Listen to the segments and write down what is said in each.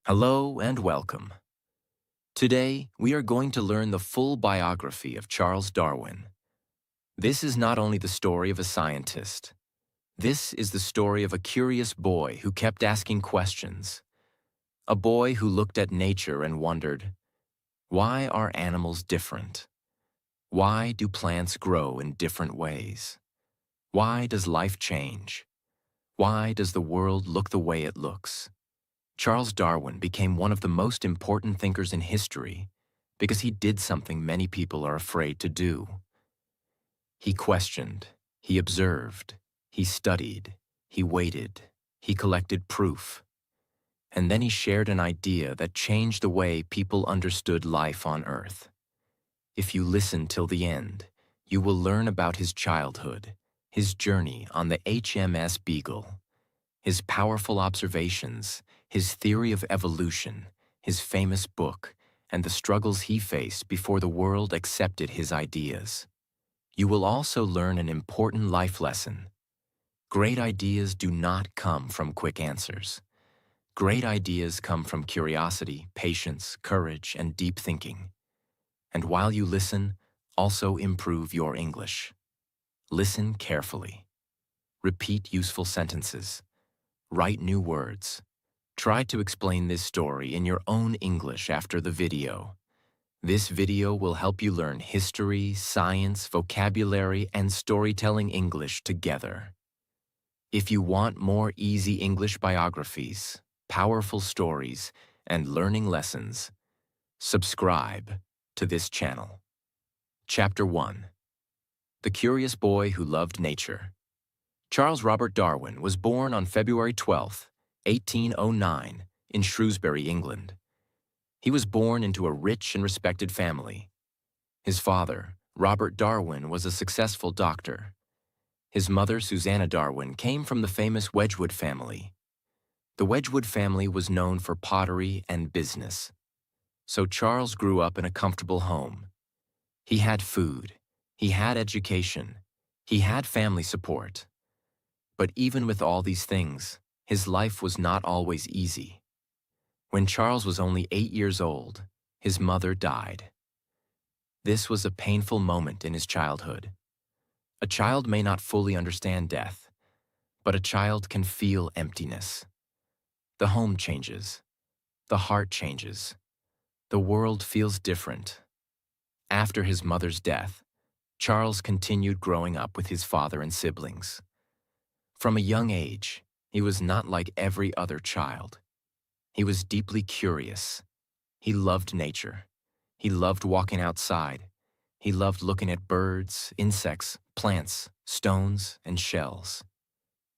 Hello and welcome. Today, we are going to learn the full biography of Charles Darwin. This is not only the story of a scientist. This is the story of a curious boy who kept asking questions. A boy who looked at nature and wondered, why are animals different? Why do plants grow in different ways? Why does life change? Why does the world look the way it looks? Charles Darwin became one of the most important thinkers in history because he did something many people are afraid to do. He questioned, he observed, he studied, he waited, he collected proof, and then he shared an idea that changed the way people understood life on Earth. If you listen till the end, you will learn about his childhood, his journey on the HMS Beagle, his powerful observations, his theory of evolution, his famous book, and the struggles he faced before the world accepted his ideas. You will also learn an important life lesson. Great ideas do not come from quick answers. Great ideas come from curiosity, patience, courage, and deep thinking. And while you listen, also improve your English. Listen carefully. Repeat useful sentences. Write new words. Try to explain this story in your own English after the video. This video will help you learn history, science, vocabulary, and storytelling English together. If you want more easy English biographies, powerful stories, and learning lessons, subscribe to this channel. Chapter 1. The Curious Boy Who Loved Nature. Charles Robert Darwin was born on February 12, 1809, in Shrewsbury, England. He was born into a rich and respected family. His father, Robert Darwin, was a successful doctor. His mother, Susanna Darwin, came from the famous Wedgwood family. The Wedgwood family was known for pottery and business. So Charles grew up in a comfortable home. He had food, he had education, he had family support. But even with all these things, his life was not always easy. When Charles was only 8 years old, his mother died. This was a painful moment in his childhood. A child may not fully understand death, but a child can feel emptiness. The home changes. The heart changes. The world feels different. After his mother's death, Charles continued growing up with his father and siblings. From a young age, he was not like every other child. He was deeply curious. He loved nature. He loved walking outside. He loved looking at birds, insects, plants, stones, and shells.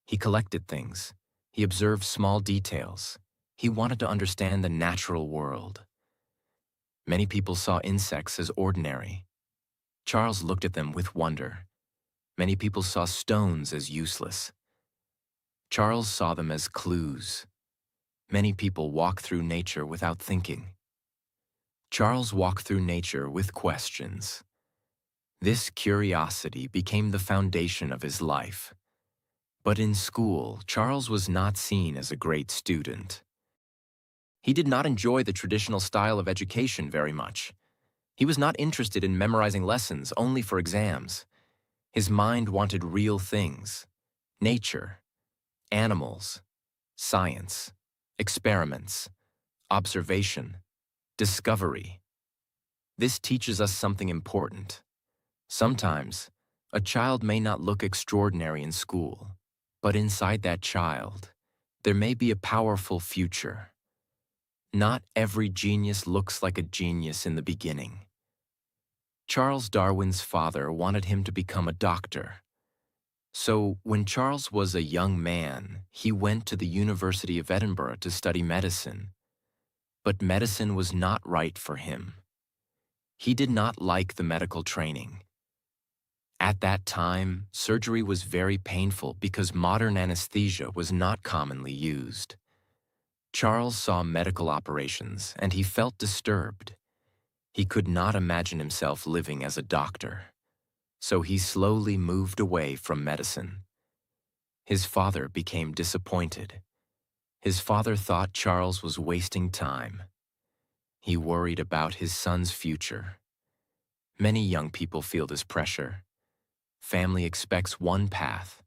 He collected things. He observed small details. He wanted to understand the natural world. Many people saw insects as ordinary. Charles looked at them with wonder. Many people saw stones as useless. Charles saw them as clues. Many people walk through nature without thinking. Charles walked through nature with questions. This curiosity became the foundation of his life. But in school, Charles was not seen as a great student. He did not enjoy the traditional style of education very much. He was not interested in memorizing lessons only for exams. His mind wanted real things: nature, animals, science, experiments, observation, discovery. This teaches us something important. Sometimes, a child may not look extraordinary in school, but inside that child, there may be a powerful future. Not every genius looks like a genius in the beginning. Charles Darwin's father wanted him to become a doctor. So, when Charles was a young man, he went to the University of Edinburgh to study medicine. But medicine was not right for him. He did not like the medical training. At that time, surgery was very painful because modern anesthesia was not commonly used. Charles saw medical operations and he felt disturbed. He could not imagine himself living as a doctor. So he slowly moved away from medicine. His father became disappointed. His father thought Charles was wasting time. He worried about his son's future. Many young people feel this pressure. Family expects one path,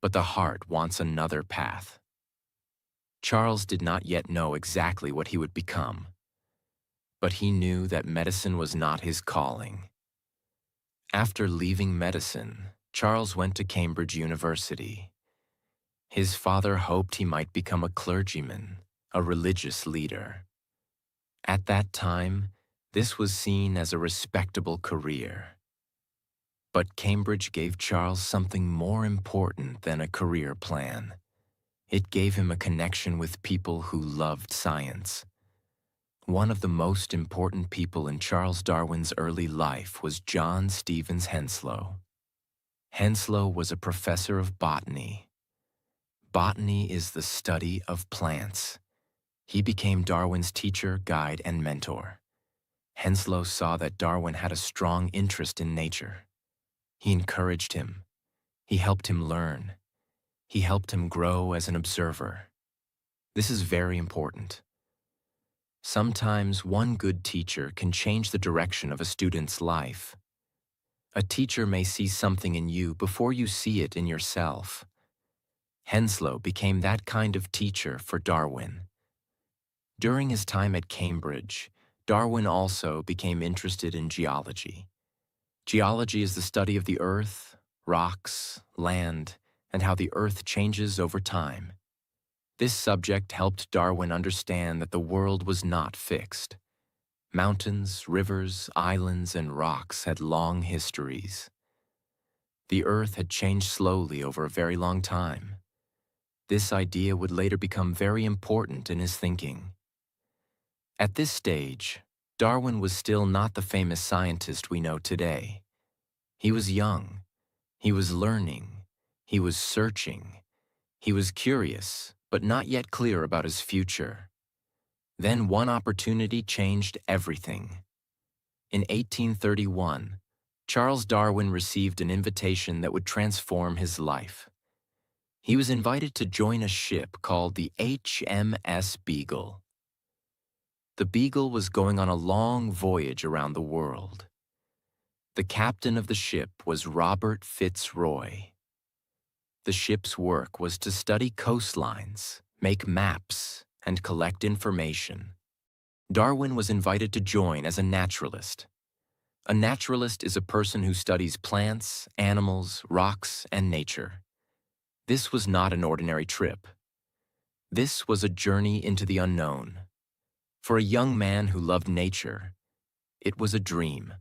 but the heart wants another path. Charles did not yet know exactly what he would become, but he knew that medicine was not his calling. After leaving medicine, Charles went to Cambridge University. His father hoped he might become a clergyman, a religious leader. At that time, this was seen as a respectable career. But Cambridge gave Charles something more important than a career plan. It gave him a connection with people who loved science. One of the most important people in Charles Darwin's early life was John Stevens Henslow. Henslow was a professor of botany. Botany is the study of plants. He became Darwin's teacher, guide, and mentor. Henslow saw that Darwin had a strong interest in nature. He encouraged him. He helped him learn. He helped him grow as an observer. This is very important. Sometimes one good teacher can change the direction of a student's life. A teacher may see something in you before you see it in yourself. Henslow became that kind of teacher for Darwin. During his time at Cambridge, Darwin also became interested in geology. Geology is the study of the earth, rocks, land, and how the earth changes over time. This subject helped Darwin understand that the world was not fixed. Mountains, rivers, islands, and rocks had long histories. The earth had changed slowly over a very long time. This idea would later become very important in his thinking. At this stage, Darwin was still not the famous scientist we know today. He was young. He was learning. He was searching. He was curious, but not yet clear about his future. Then one opportunity changed everything. In 1831, Charles Darwin received an invitation that would transform his life. He was invited to join a ship called the HMS Beagle. The Beagle was going on a long voyage around the world. The captain of the ship was Robert Fitzroy. The ship's work was to study coastlines, make maps, and collect information. Darwin was invited to join as a naturalist. A naturalist is a person who studies plants, animals, rocks, and nature. This was not an ordinary trip. This was a journey into the unknown. For a young man who loved nature, it was a dream.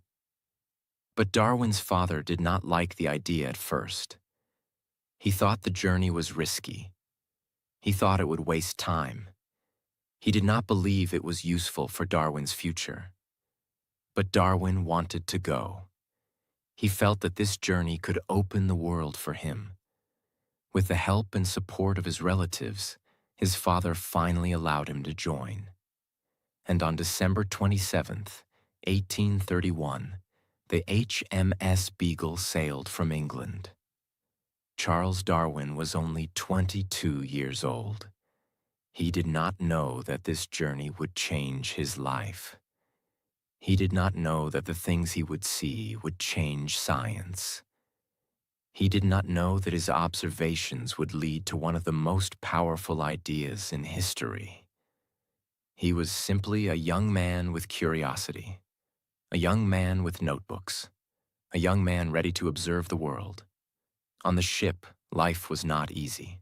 But Darwin's father did not like the idea at first. He thought the journey was risky. He thought it would waste time. He did not believe it was useful for Darwin's future. But Darwin wanted to go. He felt that this journey could open the world for him. With the help and support of his relatives, his father finally allowed him to join. And on December 27th, 1831, the HMS Beagle sailed from England. Charles Darwin was only 22 years old. He did not know that this journey would change his life. He did not know that the things he would see would change science. He did not know that his observations would lead to one of the most powerful ideas in history. He was simply a young man with curiosity, a young man with notebooks, a young man ready to observe the world. On the ship, life was not easy.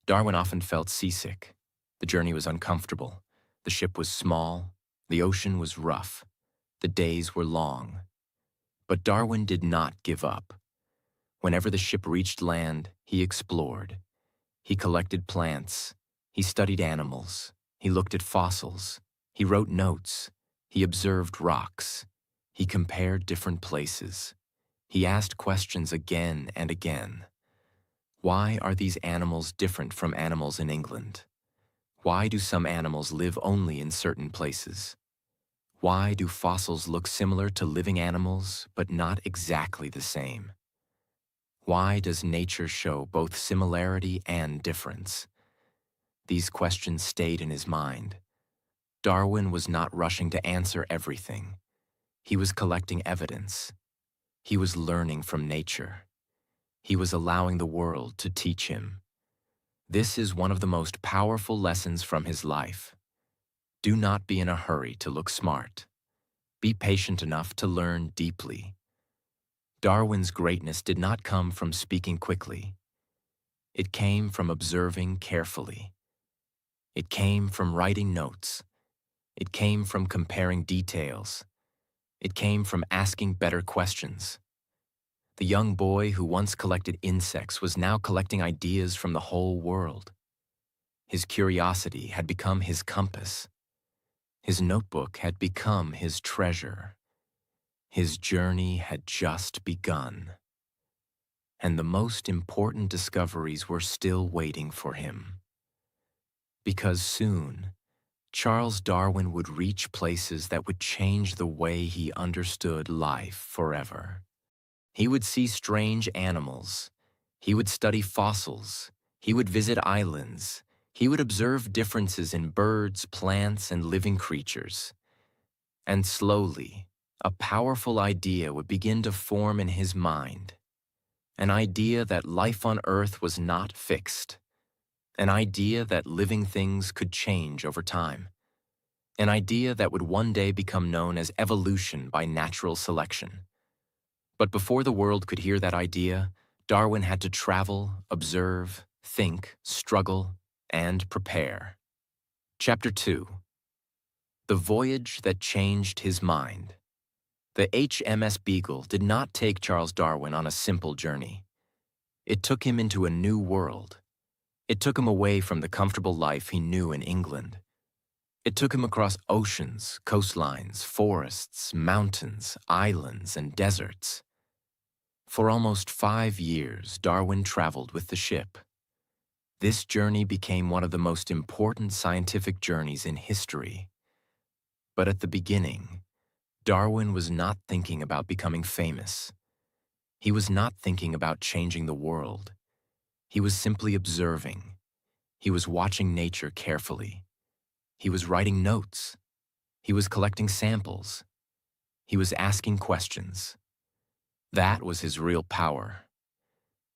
Darwin often felt seasick. The journey was uncomfortable. The ship was small. The ocean was rough. The days were long. But Darwin did not give up. Whenever the ship reached land, he explored. He collected plants. He studied animals. He looked at fossils. He wrote notes. He observed rocks. He compared different places. He asked questions again and again. Why are these animals different from animals in England? Why do some animals live only in certain places? Why do fossils look similar to living animals, but not exactly the same? Why does nature show both similarity and difference? These questions stayed in his mind. Darwin was not rushing to answer everything. He was collecting evidence. He was learning from nature. He was allowing the world to teach him. This is one of the most powerful lessons from his life. Do not be in a hurry to look smart. Be patient enough to learn deeply. Darwin's greatness did not come from speaking quickly. It came from observing carefully. It came from writing notes. It came from comparing details. It came from asking better questions. The young boy who once collected insects was now collecting ideas from the whole world. His curiosity had become his compass. His notebook had become his treasure. His journey had just begun. And the most important discoveries were still waiting for him. Because soon, Charles Darwin would reach places that would change the way he understood life forever. He would see strange animals. He would study fossils. He would visit islands. He would observe differences in birds, plants, and living creatures. And slowly, a powerful idea would begin to form in his mind. An idea that life on Earth was not fixed. An idea that living things could change over time. An idea that would one day become known as evolution by natural selection. But before the world could hear that idea, Darwin had to travel, observe, think, struggle, and prepare. Chapter 2. The Voyage That Changed His Mind. The HMS Beagle did not take Charles Darwin on a simple journey. It took him into a new world. It took him away from the comfortable life he knew in England. It took him across oceans, coastlines, forests, mountains, islands, and deserts. For almost 5 years, Darwin traveled with the ship. This journey became one of the most important scientific journeys in history. But at the beginning, Darwin was not thinking about becoming famous. He was not thinking about changing the world. He was simply observing. He was watching nature carefully. He was writing notes. He was collecting samples. He was asking questions. That was his real power.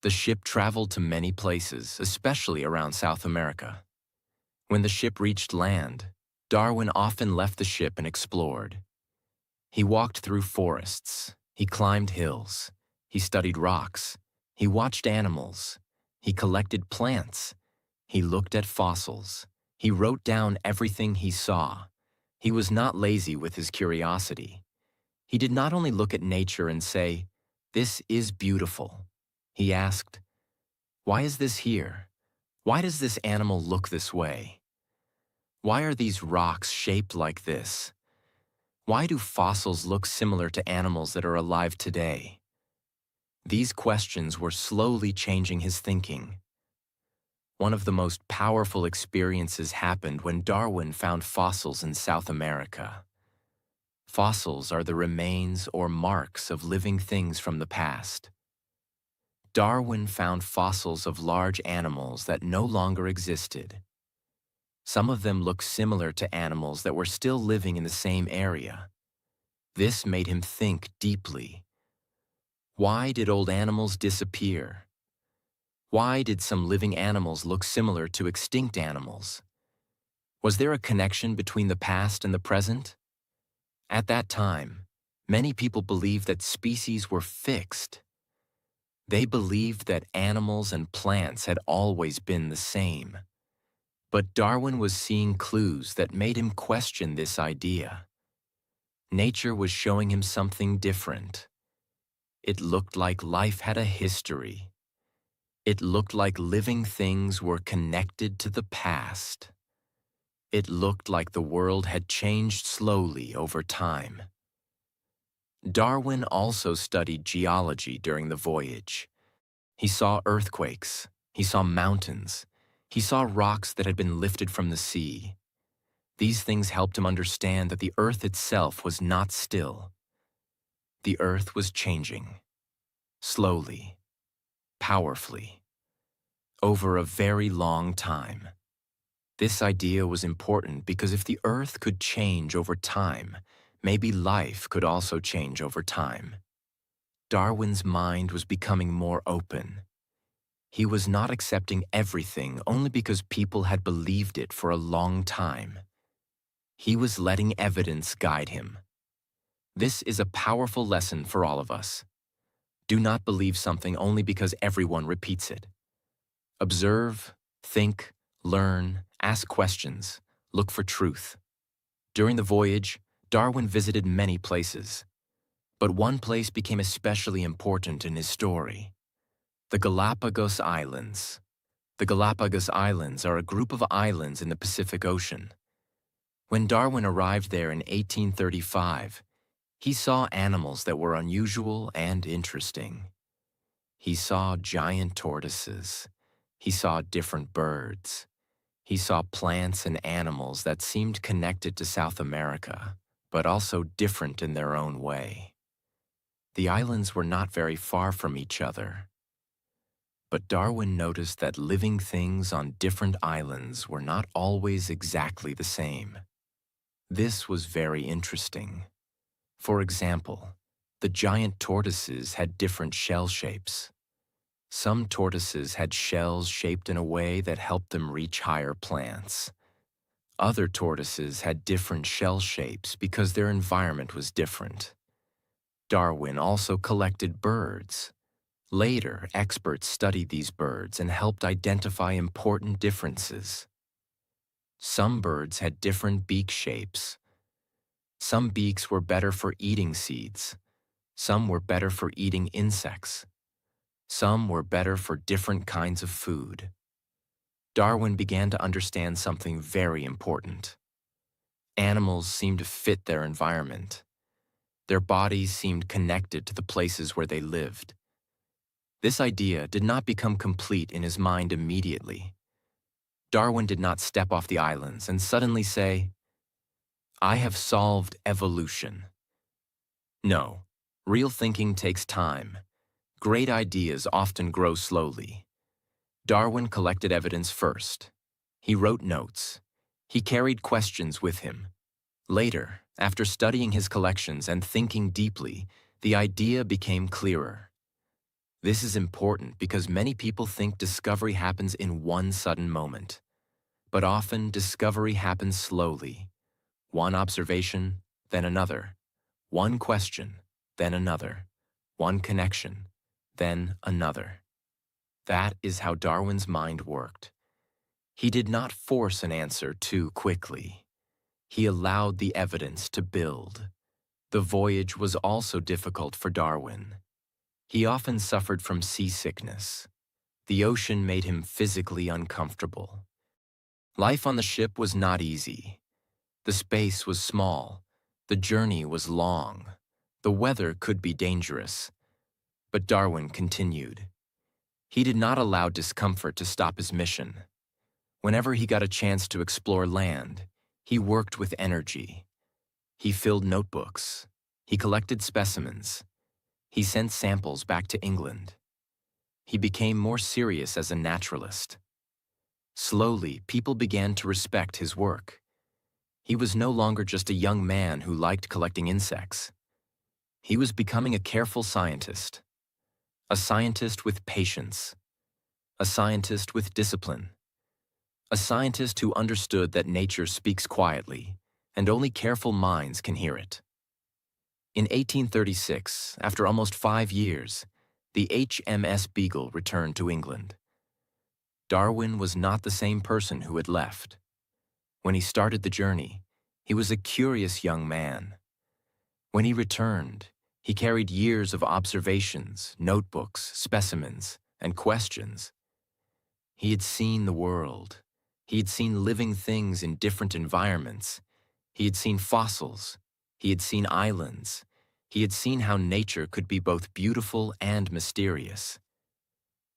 The ship traveled to many places, especially around South America. When the ship reached land, Darwin often left the ship and explored. He walked through forests. He climbed hills. He studied rocks. He watched animals. He collected plants. He looked at fossils. He wrote down everything he saw. He was not lazy with his curiosity. He did not only look at nature and say, "This is beautiful." He asked, "Why is this here? Why does this animal look this way? Why are these rocks shaped like this? Why do fossils look similar to animals that are alive today?" These questions were slowly changing his thinking. One of the most powerful experiences happened when Darwin found fossils in South America. Fossils are the remains or marks of living things from the past. Darwin found fossils of large animals that no longer existed. Some of them looked similar to animals that were still living in the same area. This made him think deeply. Why did old animals disappear? Why did some living animals look similar to extinct animals? Was there a connection between the past and the present? At that time, many people believed that species were fixed. They believed that animals and plants had always been the same. But Darwin was seeing clues that made him question this idea. Nature was showing him something different. It looked like life had a history. It looked like living things were connected to the past. It looked like the world had changed slowly over time. Darwin also studied geology during the voyage. He saw earthquakes. He saw mountains. He saw rocks that had been lifted from the sea. These things helped him understand that the earth itself was not still. The earth was changing. Slowly. Powerfully. Over a very long time. This idea was important because if the Earth could change over time, maybe life could also change over time. Darwin's mind was becoming more open. He was not accepting everything only because people had believed it for a long time. He was letting evidence guide him. This is a powerful lesson for all of us. Do not believe something only because everyone repeats it. Observe, think, learn, ask questions, look for truth. During the voyage, Darwin visited many places. But one place became especially important in his story: the Galapagos Islands. The Galapagos Islands are a group of islands in the Pacific Ocean. When Darwin arrived there in 1835, he saw animals that were unusual and interesting. He saw giant tortoises. He saw different birds. He saw plants and animals that seemed connected to South America, but also different in their own way. The islands were not very far from each other. But Darwin noticed that living things on different islands were not always exactly the same. This was very interesting. For example, the giant tortoises had different shell shapes. Some tortoises had shells shaped in a way that helped them reach higher plants. Other tortoises had different shell shapes because their environment was different. Darwin also collected birds. Later, experts studied these birds and helped identify important differences. Some birds had different beak shapes. Some beaks were better for eating seeds. Some were better for eating insects. Some were better for different kinds of food. Darwin began to understand something very important. Animals seemed to fit their environment. Their bodies seemed connected to the places where they lived. This idea did not become complete in his mind immediately. Darwin did not step off the islands and suddenly say, "I have solved evolution." No, real thinking takes time. Great ideas often grow slowly. Darwin collected evidence first. He wrote notes. He carried questions with him. Later, after studying his collections and thinking deeply, the idea became clearer. This is important because many people think discovery happens in one sudden moment. But often, discovery happens slowly. One observation, then another. One question, then another. One connection, then another. That is how Darwin's mind worked. He did not force an answer too quickly. He allowed the evidence to build. The voyage was also difficult for Darwin. He often suffered from seasickness. The ocean made him physically uncomfortable. Life on the ship was not easy. The space was small. The journey was long. The weather could be dangerous. But Darwin continued. He did not allow discomfort to stop his mission. Whenever he got a chance to explore land, he worked with energy. He filled notebooks. He collected specimens. He sent samples back to England. He became more serious as a naturalist. Slowly, people began to respect his work. He was no longer just a young man who liked collecting insects. He was becoming a careful scientist. A scientist with patience. A scientist with discipline. A scientist who understood that nature speaks quietly, and only careful minds can hear it. In 1836, after almost 5 years, the HMS Beagle returned to England. Darwin was not the same person who had left. When he started the journey, he was a curious young man. When he returned, he carried years of observations, notebooks, specimens, and questions. He had seen the world. He had seen living things in different environments. He had seen fossils. He had seen islands. He had seen how nature could be both beautiful and mysterious.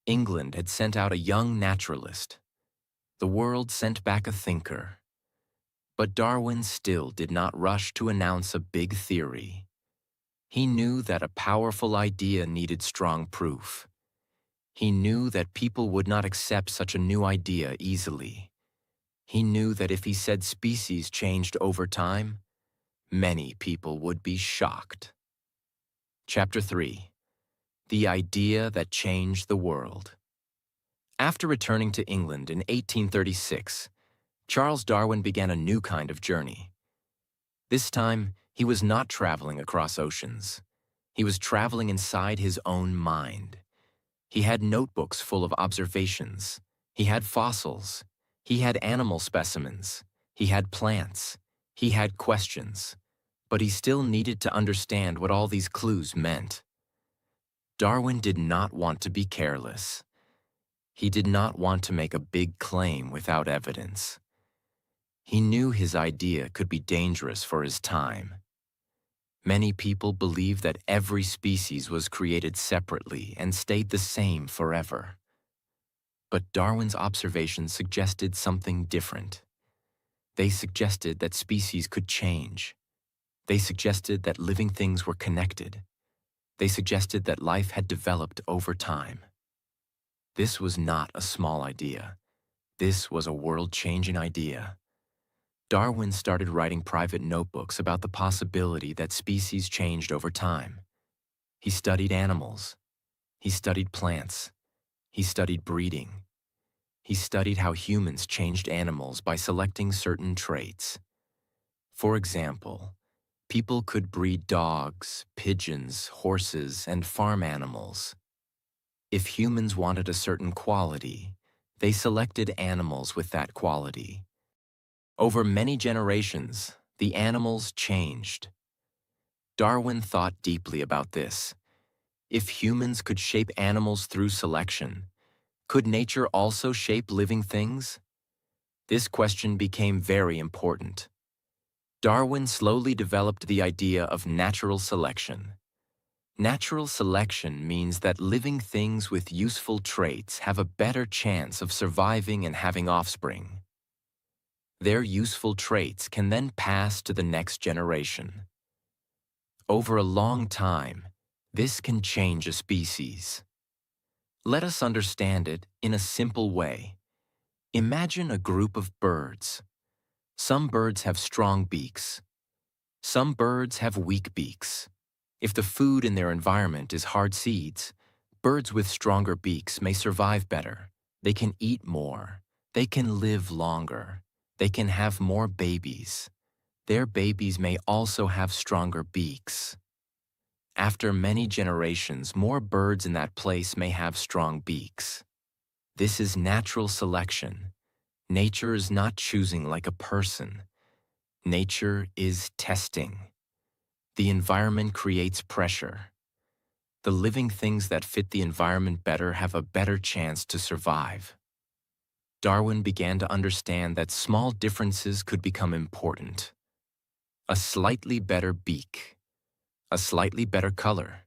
England had sent out a young naturalist. The world sent back a thinker. But Darwin still did not rush to announce a big theory. He knew that a powerful idea needed strong proof. He knew that people would not accept such a new idea easily. He knew that if he said species changed over time, many people would be shocked. Chapter 3. The Idea That Changed the World. After returning to England in 1836, Charles Darwin began a new kind of journey. This time, he was not traveling across oceans. He was traveling inside his own mind. He had notebooks full of observations. He had fossils. He had animal specimens. He had plants. He had questions. But he still needed to understand what all these clues meant. Darwin did not want to be careless. He did not want to make a big claim without evidence. He knew his idea could be dangerous for his time. Many people believed that every species was created separately and stayed the same forever. But Darwin's observations suggested something different. They suggested that species could change. They suggested that living things were connected. They suggested that life had developed over time. This was not a small idea. This was a world-changing idea. Darwin started writing private notebooks about the possibility that species changed over time. He studied animals. He studied plants. He studied breeding. He studied how humans changed animals by selecting certain traits. For example, people could breed dogs, pigeons, horses, and farm animals. If humans wanted a certain quality, they selected animals with that quality. Over many generations, the animals changed. Darwin thought deeply about this. If humans could shape animals through selection, could nature also shape living things? This question became very important. Darwin slowly developed the idea of natural selection. Natural selection means that living things with useful traits have a better chance of surviving and having offspring. Their useful traits can then pass to the next generation. Over a long time, this can change a species. Let us understand it in a simple way. Imagine a group of birds. Some birds have strong beaks. Some birds have weak beaks. If the food in their environment is hard seeds, birds with stronger beaks may survive better. They can eat more. They can live longer. They can have more babies. Their babies may also have stronger beaks. After many generations, more birds in that place may have strong beaks. This is natural selection. Nature is not choosing like a person. Nature is testing. The environment creates pressure. The living things that fit the environment better have a better chance to survive. Darwin began to understand that small differences could become important. A slightly better beak, a slightly better color,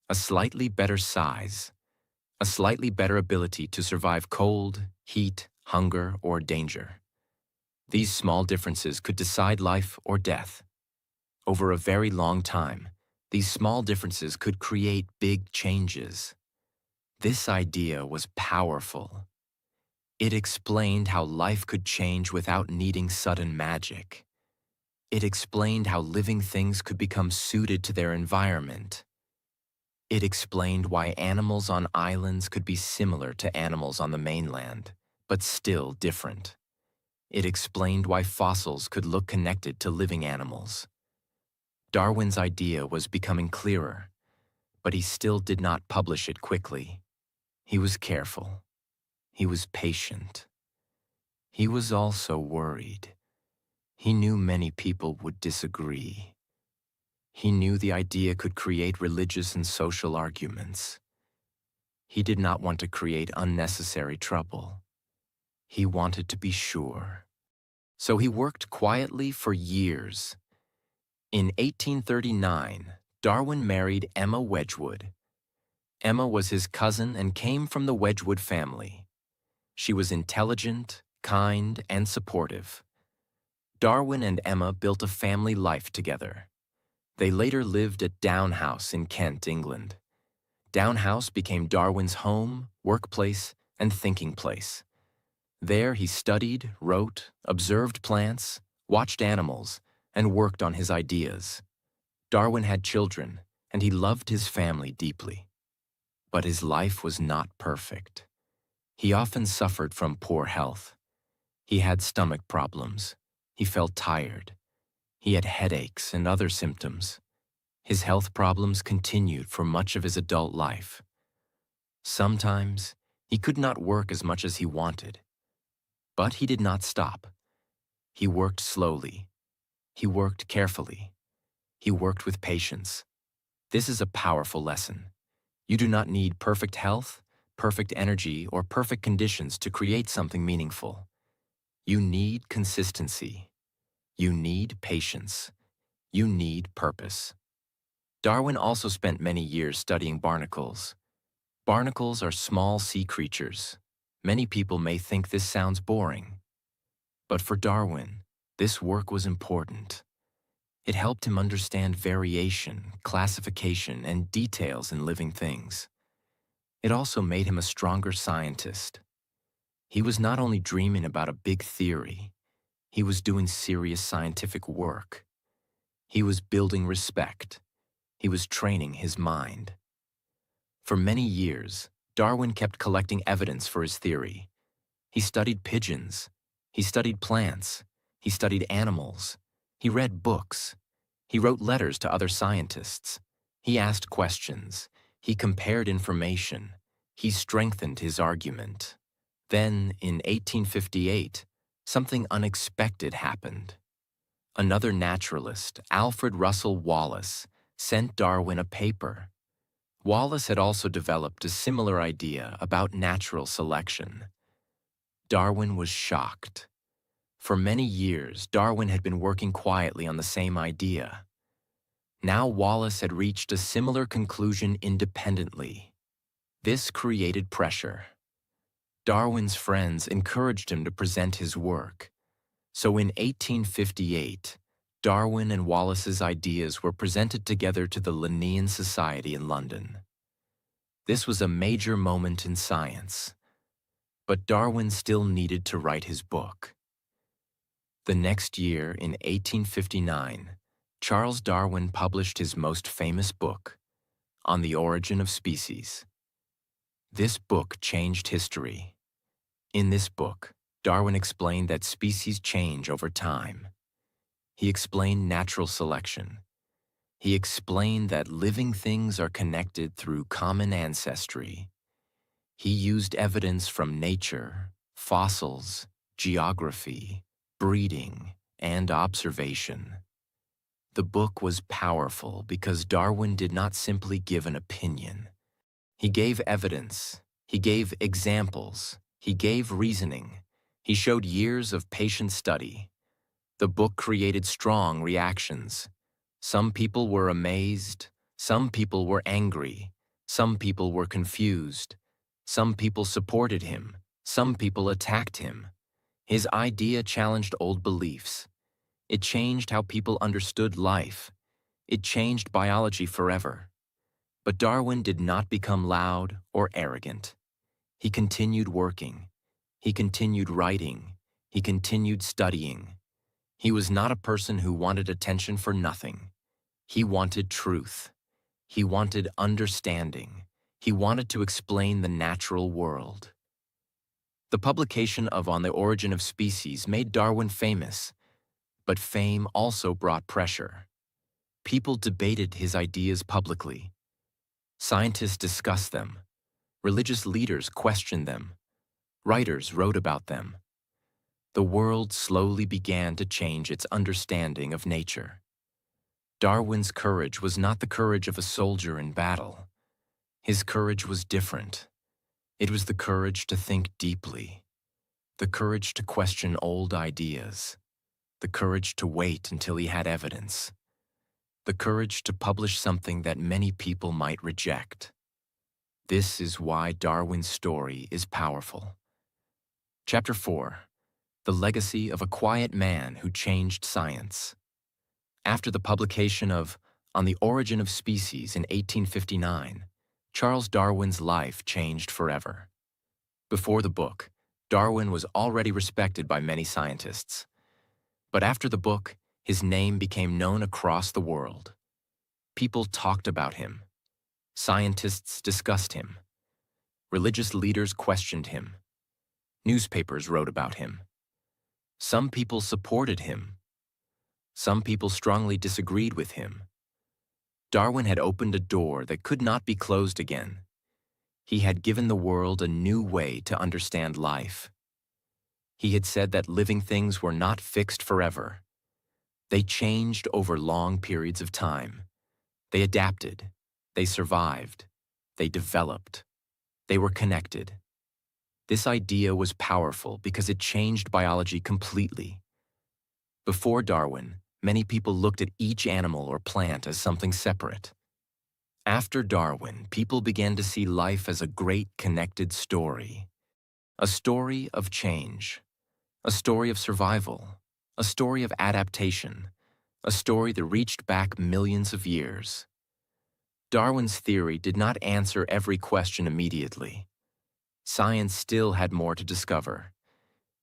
a slightly better size, a slightly better ability to survive cold, heat, hunger, or danger. These small differences could decide life or death. Over a very long time, these small differences could create big changes. This idea was powerful. It explained how life could change without needing sudden magic. It explained how living things could become suited to their environment. It explained why animals on islands could be similar to animals on the mainland, but still different. It explained why fossils could look connected to living animals. Darwin's idea was becoming clearer, but he still did not publish it quickly. He was careful. He was patient. He was also worried. He knew many people would disagree. He knew the idea could create religious and social arguments. He did not want to create unnecessary trouble. He wanted to be sure. So he worked quietly for years. In 1839, Darwin married Emma Wedgwood. Emma was his cousin and came from the Wedgwood family. She was intelligent, kind, and supportive. Darwin and Emma built a family life together. They later lived at Down House in Kent, England. Down House became Darwin's home, workplace, and thinking place. There he studied, wrote, observed plants, watched animals, and worked on his ideas. Darwin had children, and he loved his family deeply. But his life was not perfect. He often suffered from poor health. He had stomach problems. He felt tired. He had headaches and other symptoms. His health problems continued for much of his adult life. Sometimes, he could not work as much as he wanted. But he did not stop. He worked slowly. He worked carefully. He worked with patience. This is a powerful lesson. You do not need perfect health, perfect energy, or perfect conditions to create something meaningful. You need consistency. You need patience. You need purpose. Darwin also spent many years studying barnacles. Barnacles are small sea creatures. Many people may think this sounds boring. But for Darwin, this work was important. It helped him understand variation, classification, and details in living things. It also made him a stronger scientist. He was not only dreaming about a big theory, he was doing serious scientific work. He was building respect. He was training his mind. For many years, Darwin kept collecting evidence for his theory. He studied pigeons. He studied plants. He studied animals. He read books. He wrote letters to other scientists. He asked questions. He compared information. He strengthened his argument. Then, in 1858, something unexpected happened. Another naturalist, Alfred Russel Wallace, sent Darwin a paper. Wallace had also developed a similar idea about natural selection. Darwin was shocked. For many years, Darwin had been working quietly on the same idea. Now Wallace had reached a similar conclusion independently. This created pressure. Darwin's friends encouraged him to present his work. So in 1858, Darwin and Wallace's ideas were presented together to the Linnean Society in London. This was a major moment in science. But Darwin still needed to write his book. The next year, in 1859, Charles Darwin published his most famous book, On the Origin of Species. This book changed history. In this book, Darwin explained that species change over time. He explained natural selection. He explained that living things are connected through common ancestry. He used evidence from nature, fossils, geography, breeding, and observation. The book was powerful because Darwin did not simply give an opinion. He gave evidence. He gave examples. He gave reasoning. He showed years of patient study. The book created strong reactions. Some people were amazed. Some people were angry. Some people were confused. Some people supported him. Some people attacked him. His idea challenged old beliefs. It changed how people understood life. It changed biology forever. But Darwin did not become loud or arrogant. He continued working. He continued writing. He continued studying. He was not a person who wanted attention for nothing. He wanted truth. He wanted understanding. He wanted to explain the natural world. The publication of On the Origin of Species made Darwin famous, but fame also brought pressure. People debated his ideas publicly. Scientists discussed them. Religious leaders questioned them. Writers wrote about them. The world slowly began to change its understanding of nature. Darwin's courage was not the courage of a soldier in battle. His courage was different. It was the courage to think deeply, the courage to question old ideas, the courage to wait until he had evidence, the courage to publish something that many people might reject. This is why Darwin's story is powerful. Chapter 4. The Legacy of a Quiet Man Who Changed Science. After the publication of On the Origin of Species in 1859, Charles Darwin's life changed forever. Before the book, Darwin was already respected by many scientists. But after the book, his name became known across the world. People talked about him. Scientists discussed him. Religious leaders questioned him. Newspapers wrote about him. Some people supported him. Some people strongly disagreed with him. Darwin had opened a door that could not be closed again. He had given the world a new way to understand life. He had said that living things were not fixed forever. They changed over long periods of time. They adapted. They survived. They developed. They were connected. This idea was powerful because it changed biology completely. Before Darwin, many people looked at each animal or plant as something separate. After Darwin, people began to see life as a great connected story. A story of change. A story of survival. A story of adaptation. A story that reached back millions of years. Darwin's theory did not answer every question immediately. Science still had more to discover.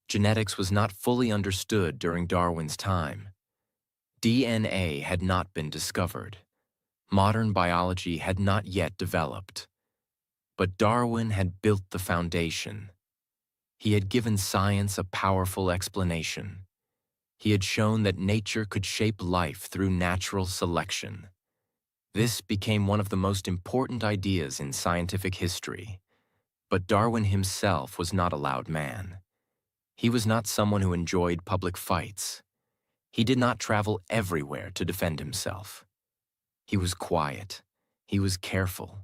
Genetics was not fully understood during Darwin's time. DNA had not been discovered. Modern biology had not yet developed. But Darwin had built the foundation. He had given science a powerful explanation. He had shown that nature could shape life through natural selection. This became one of the most important ideas in scientific history. But Darwin himself was not a loud man. He was not someone who enjoyed public fights. He did not travel everywhere to defend himself. He was quiet. He was careful.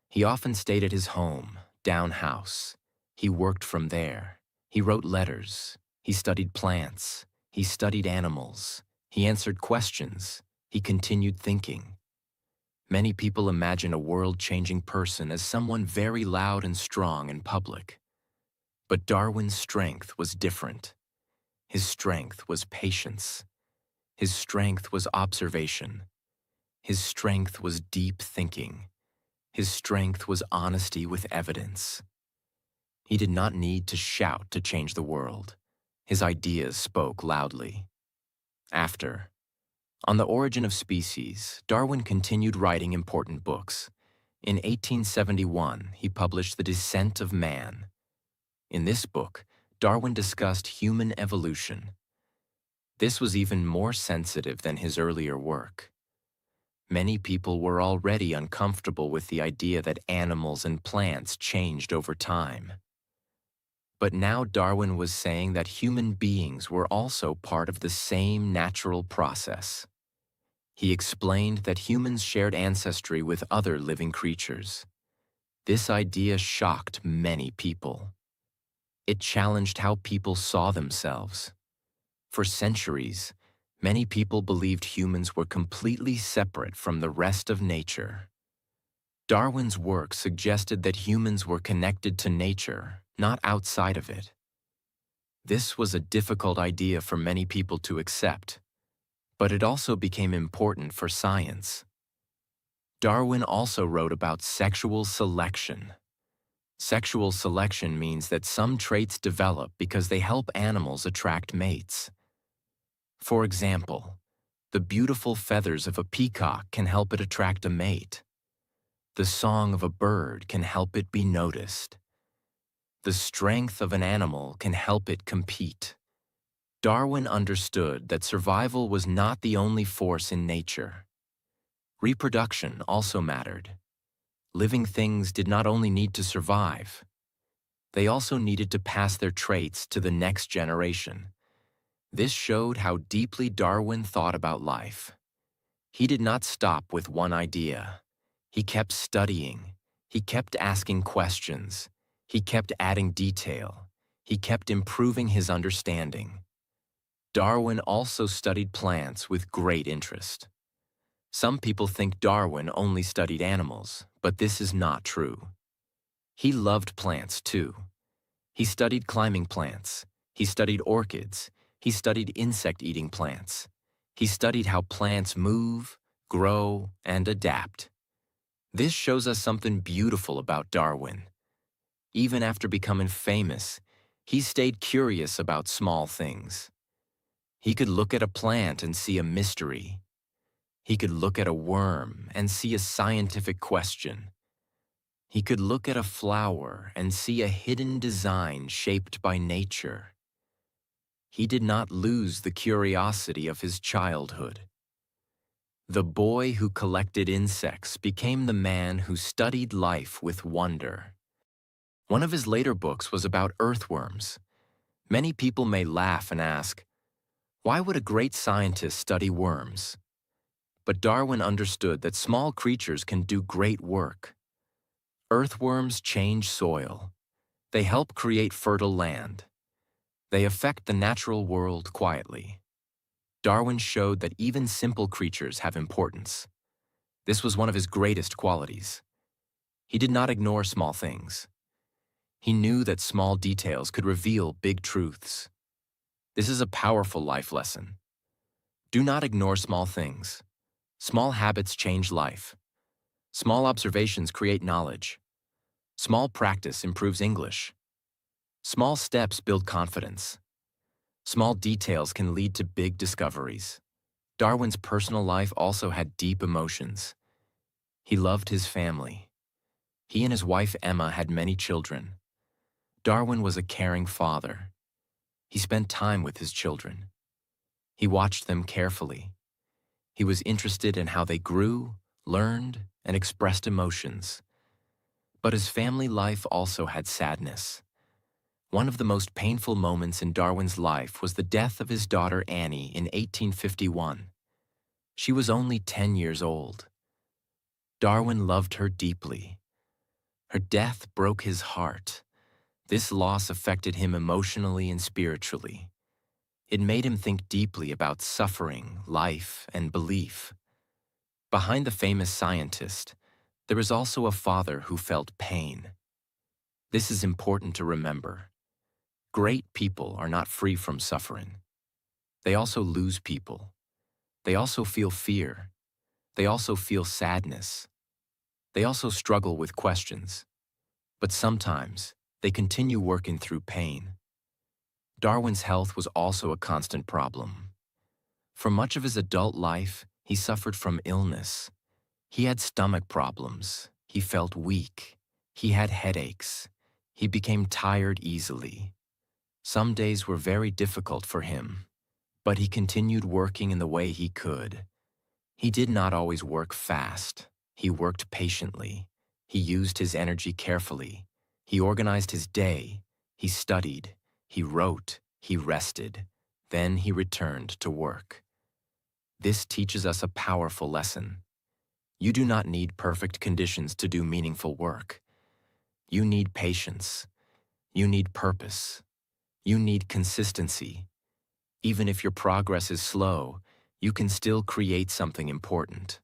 He often stayed at his home, down house. He worked from there. He wrote letters. He studied plants. He studied animals. He answered questions. He continued thinking. Many people imagine a world-changing person as someone very loud and strong in public. But Darwin's strength was different. His strength was patience. His strength was observation. His strength was deep thinking. His strength was honesty with evidence. He did not need to shout to change the world. His ideas spoke loudly. On the origin of species, Darwin continued writing important books. In 1871, he published The Descent of Man. In this book, Darwin discussed human evolution. This was even more sensitive than his earlier work. Many people were already uncomfortable with the idea that animals and plants changed over time. But now Darwin was saying that human beings were also part of the same natural process. He explained that humans shared ancestry with other living creatures. This idea shocked many people. It challenged how people saw themselves. For centuries, many people believed humans were completely separate from the rest of nature. Darwin's work suggested that humans were connected to nature, not outside of it. This was a difficult idea for many people to accept, but it also became important for science. Darwin also wrote about sexual selection. Sexual selection means that some traits develop because they help animals attract mates. For example, the beautiful feathers of a peacock can help it attract a mate. The song of a bird can help it be noticed. The strength of an animal can help it compete. Darwin understood that survival was not the only force in nature. Reproduction also mattered. Living things did not only need to survive. They also needed to pass their traits to the next generation. This showed how deeply Darwin thought about life. He did not stop with one idea. He kept studying. He kept asking questions. He kept adding detail. He kept improving his understanding. Darwin also studied plants with great interest. Some people think Darwin only studied animals, but this is not true. He loved plants too. He studied climbing plants. He studied orchids. He studied insect-eating plants. He studied how plants move, grow, and adapt. This shows us something beautiful about Darwin. Even after becoming famous, He stayed curious about small things. He could look at a plant and see a mystery. He could look at a worm and see a scientific question. He could look at a flower and see a hidden design shaped by nature. He did not lose the curiosity of his childhood. The boy who collected insects became the man who studied life with wonder. One of his later books was about earthworms. Many people may laugh and ask, why would a great scientist study worms? But Darwin understood that small creatures can do great work. Earthworms change soil. They help create fertile land. They affect the natural world quietly. Darwin showed that even simple creatures have importance. This was one of his greatest qualities. He did not ignore small things. He knew that small details could reveal big truths. This is a powerful life lesson. Do not ignore small things. Small habits change life. Small observations create knowledge. Small practice improves English. Small steps build confidence. Small details can lead to big discoveries. Darwin's personal life also had deep emotions. He loved his family. He and his wife Emma had many children. Darwin was a caring father. He spent time with his children. He watched them carefully. He was interested in how they grew, learned, and expressed emotions. But his family life also had sadness. One of the most painful moments in Darwin's life was the death of his daughter Annie in 1851. She was only 10 years old. Darwin loved her deeply. Her death broke his heart. This loss affected him emotionally and spiritually. It made him think deeply about suffering, life, and belief. Behind the famous scientist, there is also a father who felt pain. This is important to remember. Great people are not free from suffering. They also lose people. They also feel fear. They also feel sadness. They also struggle with questions. But sometimes, they continue working through pain. Darwin's health was also a constant problem. For much of his adult life, he suffered from illness. He had stomach problems. He felt weak. He had headaches. He became tired easily. Some days were very difficult for him, but he continued working in the way he could. He did not always work fast. He worked patiently. He used his energy carefully. He organized his day. He studied. He wrote. He rested. Then he returned to work. This teaches us a powerful lesson. You do not need perfect conditions to do meaningful work. You need patience. You need purpose. You need consistency. Even if your progress is slow, you can still create something important.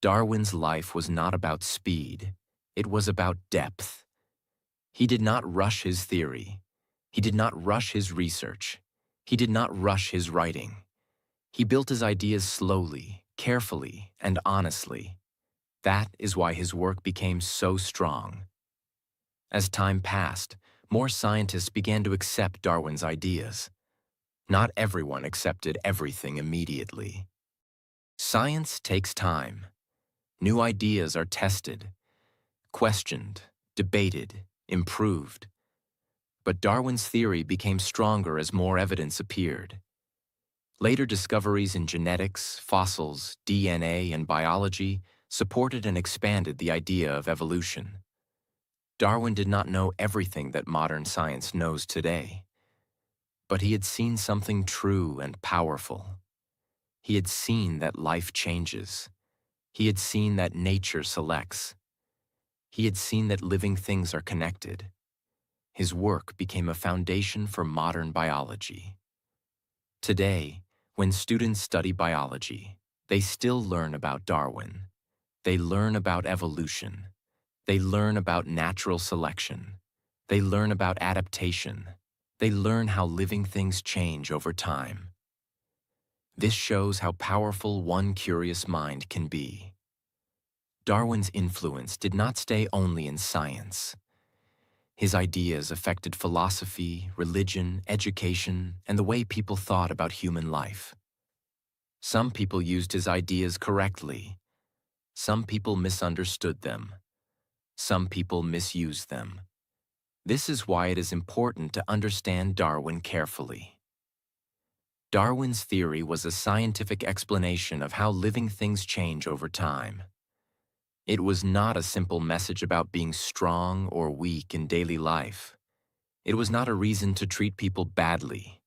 Darwin's life was not about speed. It was about depth. He did not rush his theory. He did not rush his research. He did not rush his writing. He built his ideas slowly, carefully, and honestly. That is why his work became so strong. As time passed, more scientists began to accept Darwin's ideas. Not everyone accepted everything immediately. Science takes time. New ideas are tested, questioned, debated, improved. But Darwin's theory became stronger as more evidence appeared. Later discoveries in genetics, fossils, DNA, and biology supported and expanded the idea of evolution. Darwin did not know everything that modern science knows today. But he had seen something true and powerful. He had seen that life changes. He had seen that nature selects. He had seen that living things are connected. His work became a foundation for modern biology. Today, when students study biology, they still learn about Darwin. They learn about evolution. They learn about natural selection. They learn about adaptation. They learn how living things change over time. This shows how powerful one curious mind can be. Darwin's influence did not stay only in science. His ideas affected philosophy, religion, education, and the way people thought about human life. Some people used his ideas correctly. Some people misunderstood them. Some people misused them. This is why it is important to understand Darwin carefully. Darwin's theory was a scientific explanation of how living things change over time. It was not a simple message about being strong or weak in daily life. It was not a reason to treat people badly.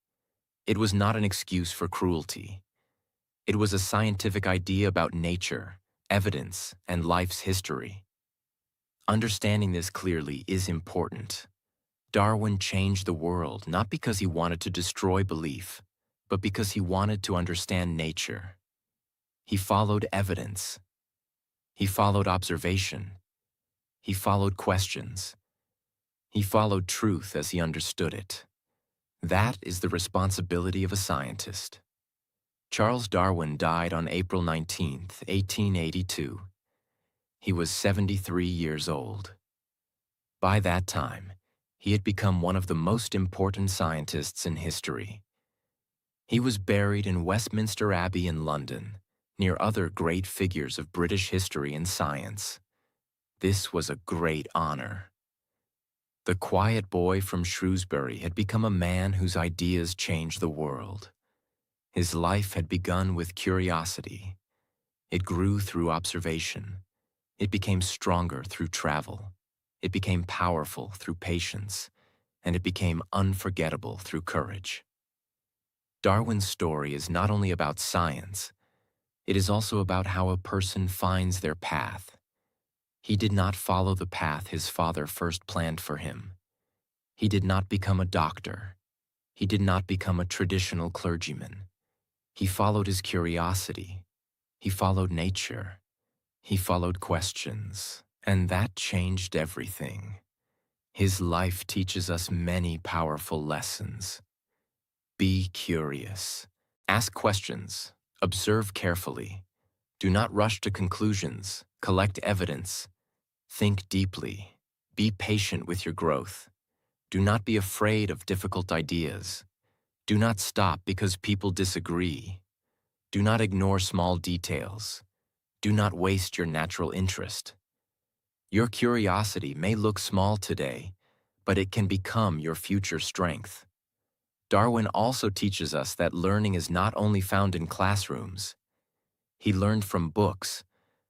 It was not an excuse for cruelty. It was a scientific idea about nature, evidence, and life's history. Understanding this clearly is important. Darwin changed the world not because he wanted to destroy belief, but because he wanted to understand nature. He followed evidence. He followed observation. He followed questions. He followed truth as he understood it. That is the responsibility of a scientist. Charles Darwin died on April 19, 1882. He was 73 years old. By that time, he had become one of the most important scientists in history. He was buried in Westminster Abbey in London, near other great figures of British history and science. This was a great honor. The quiet boy from Shrewsbury had become a man whose ideas changed the world. His life had begun with curiosity. It grew through observation. It became stronger through travel. It became powerful through patience. And it became unforgettable through courage. Darwin's story is not only about science, it is also about how a person finds their path. He did not follow the path his father first planned for him. He did not become a doctor. He did not become a traditional clergyman. He followed his curiosity. He followed nature. He followed questions, and that changed everything. His life teaches us many powerful lessons. Be curious. Ask questions. Observe carefully. Do not rush to conclusions. Collect evidence. Think deeply. Be patient with your growth. Do not be afraid of difficult ideas. Do not stop because people disagree. Do not ignore small details. Do not waste your natural interest. Your curiosity may look small today, but it can become your future strength. Darwin also teaches us that learning is not only found in classrooms. He learned from books,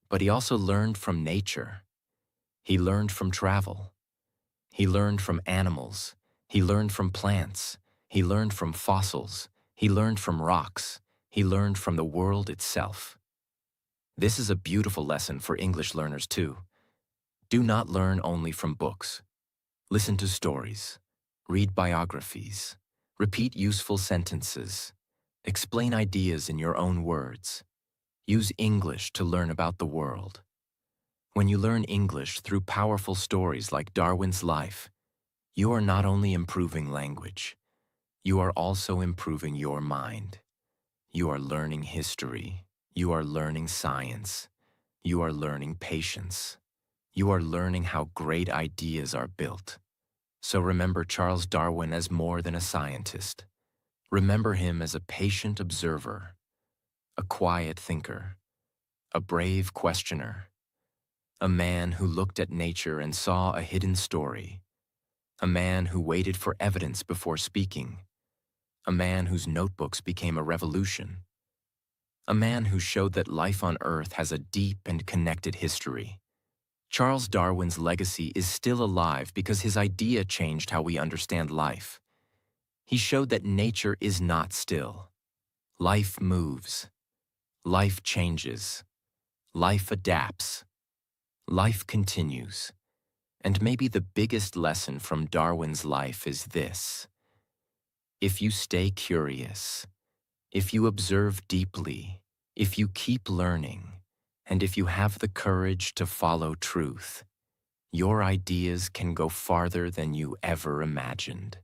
but he also learned from nature. He learned from travel. He learned from animals. He learned from plants. He learned from fossils. He learned from rocks. He learned from the world itself. This is a beautiful lesson for English learners too. Do not learn only from books. Listen to stories. Read biographies. Repeat useful sentences. Explain ideas in your own words. Use English to learn about the world. When you learn English through powerful stories like Darwin's life, you are not only improving language, you are also improving your mind. You are learning history. You are learning science. You are learning patience. You are learning how great ideas are built. So remember Charles Darwin as more than a scientist. Remember him as a patient observer, a quiet thinker, a brave questioner, a man who looked at nature and saw a hidden story, a man who waited for evidence before speaking, a man whose notebooks became a revolution, a man who showed that life on Earth has a deep and connected history. Charles Darwin's legacy is still alive because his idea changed how we understand life. He showed that nature is not still. Life moves. Life changes. Life adapts. Life continues. And maybe the biggest lesson from Darwin's life is this: if you stay curious, if you observe deeply, if you keep learning, and if you have the courage to follow truth, your ideas can go farther than you ever imagined.